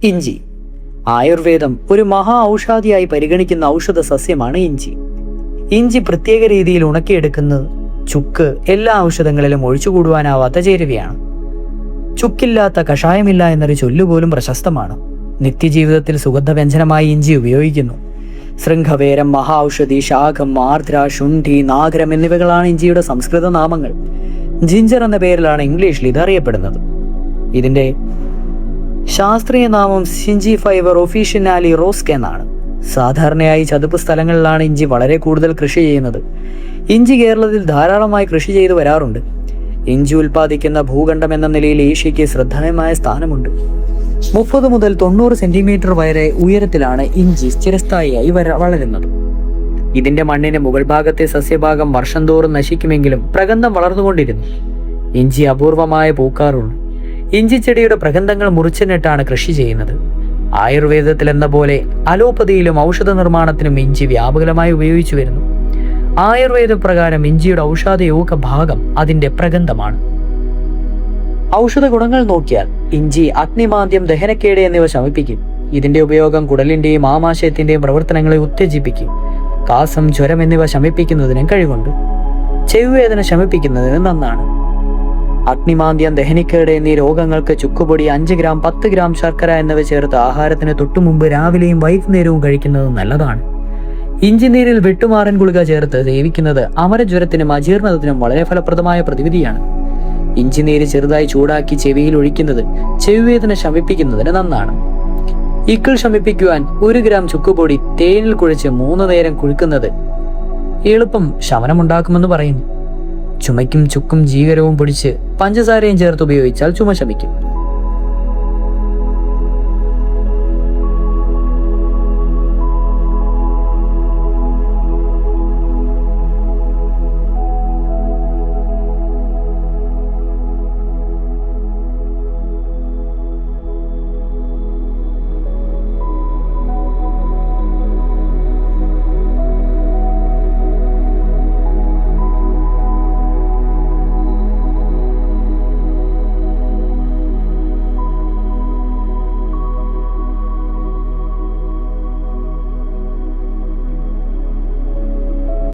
ഇഞ്ചി. ആയുർവേദം ഒരു മഹാ ഔഷധിയായി പരിഗണിക്കുന്ന ഔഷധ സസ്യമാണ് ഇഞ്ചി. ഇഞ്ചി പ്രത്യേക രീതിയിൽ ഉണക്കിയെടുക്കുന്നത് ചുക്ക് എല്ലാ ഔഷധങ്ങളിലും ഒഴിച്ചുകൂടുവാനാവാത്ത ചേരുവയാണ്. ചുക്കില്ലാത്ത കഷായമില്ല എന്നൊരു ചൊല്ലുപോലും പ്രശസ്തമാണ്. നിത്യജീവിതത്തിൽ സുഗന്ധവ്യഞ്ജനമായി ഇഞ്ചി ഉപയോഗിക്കുന്നു. ശൃംഖവേരം, മഹാ ഔഷധി, ശാഖം, ആർദ്ര, ശുണ്ഠി, നാഗരം എന്നിവകളാണ് ഇഞ്ചിയുടെ സംസ്കൃത നാമങ്ങൾ. ജിഞ്ചർ എന്ന പേരിലാണ് ഇംഗ്ലീഷിൽ ഇത് അറിയപ്പെടുന്നത്. ഇതിന്റെ ശാസ്ത്രീയ നാമം സിഞ്ചി ഫൈവർ ഒഫീഷ്യനാലി റോസ്ക് എന്നാണ്. സാധാരണയായി ചതുപ്പ് സ്ഥലങ്ങളിലാണ് ഇഞ്ചി വളരെ കൂടുതൽ കൃഷി ചെയ്യുന്നത്. ഇഞ്ചി കേരളത്തിൽ ധാരാളമായി കൃഷി ചെയ്തു വരാറുണ്ട്. ഇഞ്ചി ഉൽപ്പാദിക്കുന്ന ഭൂഖണ്ഡം എന്ന നിലയിൽ ഏഷ്യയ്ക്ക് ശ്രദ്ധേയമായ സ്ഥാനമുണ്ട്. 30 മുതൽ 90 സെന്റിമീറ്റർ വരെ ഉയരത്തിലാണ് ഇഞ്ചി സ്ഥിരസ്ഥായിയായി വളരുന്നത്. ഇതിന്റെ മണ്ണിന് മുകൾ ഭാഗത്തെ സസ്യഭാഗം വർഷം തോറും നശിക്കുമെങ്കിലും പ്രഗന്ധം വളർന്നുകൊണ്ടിരുന്നു. ഇഞ്ചി അപൂർവമായി പൂക്കാറുള്ളൂ. ഇഞ്ചിച്ചെടിയുടെ പ്രഗന്ധങ്ങൾ മുറിച്ചിട്ടാണ് കൃഷി ചെയ്യുന്നത്. ആയുർവേദത്തിൽ എന്ന പോലെ അലോപ്പതിയിലും ഔഷധ നിർമ്മാണത്തിനും ഇഞ്ചി വ്യാപകമായി ഉപയോഗിച്ചു വരുന്നു. ആയുർവേദ പ്രകാരം ഇഞ്ചിയുടെ ഔഷധയോഗ്യ ഭാഗം അതിന്റെ പ്രഗന്ധമാണ്. ഔഷധ ഗുണങ്ങൾ നോക്കിയാൽ ഇഞ്ചി അഗ്നിമാന്ദ്യം, ദഹനക്കേട് എന്നിവ ശമിപ്പിക്കും. ഇതിന്റെ ഉപയോഗം കുടലിന്റെയും ആമാശയത്തിന്റെയും പ്രവർത്തനങ്ങളെ ഉത്തേജിപ്പിക്കും. കാസം, ജ്വരം എന്നിവ ശമിപ്പിക്കുന്നതിനും കഴിവുണ്ട്. ചെവിവേദന ശമിപ്പിക്കുന്നതിന് നന്നാണ്. അഗ്നിമാന്ദ്യം, ദഹനക്കേട് എന്നീ രോഗങ്ങൾക്ക് ചുക്കുപൊടി 5 ഗ്രാം, 10 ഗ്രാം ശർക്കര എന്നിവ ചേർത്ത് ആഹാരത്തിന് തൊട്ടുമുമ്പ് രാവിലെയും വൈകുന്നേരവും കഴിക്കുന്നത് നല്ലതാണ്. ഇഞ്ചിനീരിൽ വെട്ടുമാറൻ ഗുളിക ചേർത്ത് സേവിക്കുന്നത് അമരജ്വരത്തിനും അജീർണത്തിനും വളരെ ഫലപ്രദമായ പ്രതിവിധിയാണ്. ഇഞ്ചിനീര് ചെറുതായി ചൂടാക്കി ചെവിയിൽ ഒഴിക്കുന്നത് ചെവിവേദന ശമിപ്പിക്കുന്നതിന് നന്നാണ്. ഇക്കിൾ ശമിപ്പിക്കുവാൻ 1 ഗ്രാം ചുക്കുപൊടി തേനിൽ കുഴച്ച് 3 നേരം കുഴിക്കുന്നത് എളുപ്പം ശമനമുണ്ടാക്കുമെന്ന് പറയുന്നു. ചുമയ്ക്കും ചുക്കും ജീരകവും പൊടിച്ച് പഞ്ചസാരയും ചേർത്ത് ഉപയോഗിച്ചാൽ ചുമ ശമിക്കും.